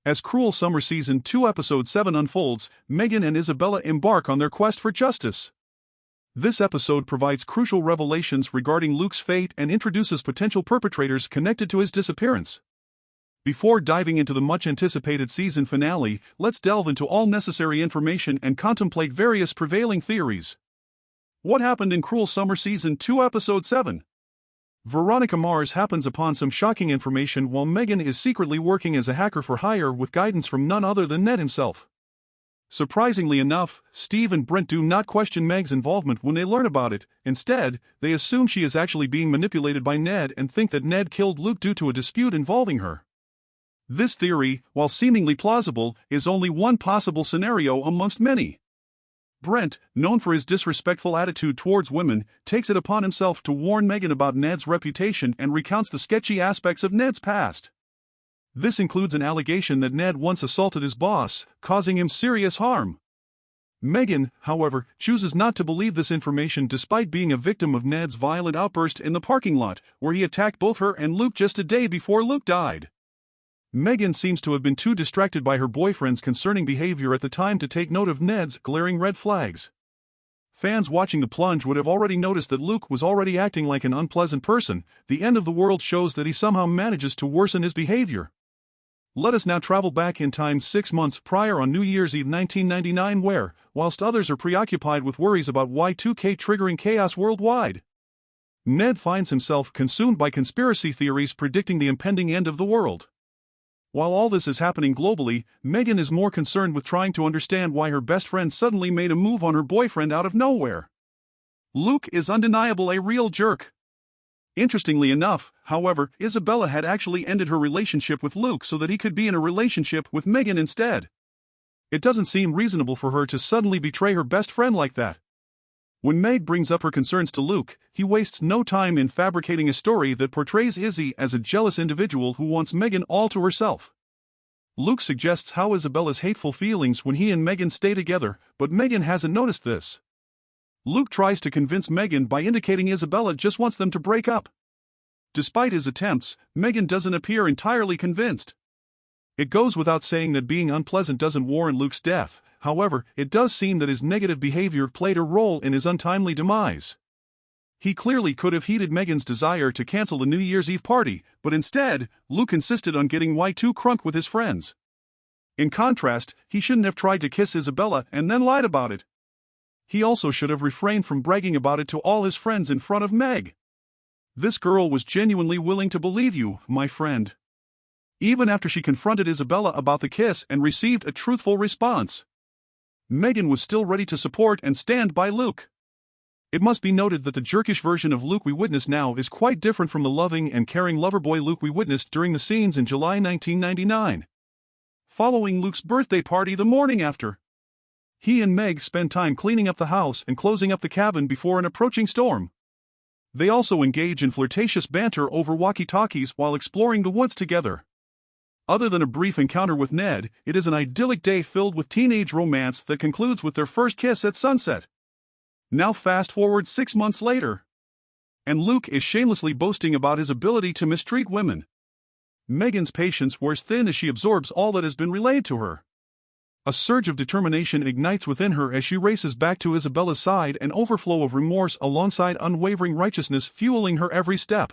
As Cruel Summer Season 2 Episode 7 unfolds, Megan and Isabella embark on their quest for justice. This episode provides crucial revelations regarding Luke's fate and introduces potential perpetrators connected to his disappearance. Before diving into the much-anticipated season finale, let's delve into all necessary information and contemplate various prevailing theories. What happened in Cruel Summer Season 2 Episode 7? Veronica Mars happens upon some shocking information while Megan is secretly working as a hacker for hire with guidance from none other than Ned himself. Surprisingly enough, Steve and Brent do not question Meg's involvement when they learn about it. Instead, they assume she is actually being manipulated by Ned and think that Ned killed Luke due to a dispute involving her. This theory, while seemingly plausible, is only one possible scenario amongst many. Brent, known for his disrespectful attitude towards women, takes it upon himself to warn Megan about Ned's reputation and recounts the sketchy aspects of Ned's past. This includes an allegation that Ned once assaulted his boss, causing him serious harm. Megan, however, chooses not to believe this information despite being a victim of Ned's violent outburst in the parking lot, where he attacked both her and Luke just a day before Luke died. Megan seems to have been too distracted by her boyfriend's concerning behavior at the time to take note of Ned's glaring red flags. Fans watching The Plunge would have already noticed that Luke was already acting like an unpleasant person. The end of the world shows that he somehow manages to worsen his behavior. Let us now travel back in time 6 months prior on New Year's Eve 1999 where, whilst others are preoccupied with worries about Y2K triggering chaos worldwide, Ned finds himself consumed by conspiracy theories predicting the impending end of the world. While all this is happening globally, Megan is more concerned with trying to understand why her best friend suddenly made a move on her boyfriend out of nowhere. Luke is undeniably a real jerk. Interestingly enough, however, Isabella had actually ended her relationship with Luke so that he could be in a relationship with Megan instead. It doesn't seem reasonable for her to suddenly betray her best friend like that. When Meg brings up her concerns to Luke, he wastes no time in fabricating a story that portrays Izzy as a jealous individual who wants Megan all to herself. Luke suggests how Isabella's hateful feelings when he and Megan stay together, but Megan hasn't noticed this. Luke tries to convince Megan by indicating Isabella just wants them to break up. Despite his attempts, Megan doesn't appear entirely convinced. It goes without saying that being unpleasant doesn't warrant Luke's death. However, it does seem that his negative behavior played a role in his untimely demise. He clearly could have heeded Megan's desire to cancel the New Year's Eve party, but instead, Luke insisted on getting Y2 crunk with his friends. In contrast, he shouldn't have tried to kiss Isabella and then lied about it. He also should have refrained from bragging about it to all his friends in front of Meg. This girl was genuinely willing to believe you, my friend. Even after she confronted Isabella about the kiss and received a truthful response, Megan was still ready to support and stand by Luke. It must be noted that the jerkish version of Luke we witness now is quite different from the loving and caring loverboy Luke we witnessed during the scenes in July 1999. Following Luke's birthday party the morning after, he and Meg spend time cleaning up the house and closing up the cabin before an approaching storm. They also engage in flirtatious banter over walkie-talkies while exploring the woods together. Other than a brief encounter with Ned, it is an idyllic day filled with teenage romance that concludes with their first kiss at sunset. Now fast forward 6 months later, and Luke is shamelessly boasting about his ability to mistreat women. Megan's patience wears thin as she absorbs all that has been relayed to her. A surge of determination ignites within her as she races back to Isabella's side, an overflow of remorse alongside unwavering righteousness fueling her every step.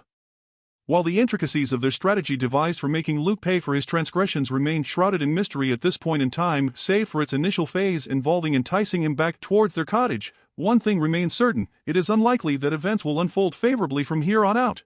While the intricacies of their strategy devised for making Luke pay for his transgressions remain shrouded in mystery at this point in time, save for its initial phase involving enticing him back towards their cottage, one thing remains certain: it is unlikely that events will unfold favorably from here on out.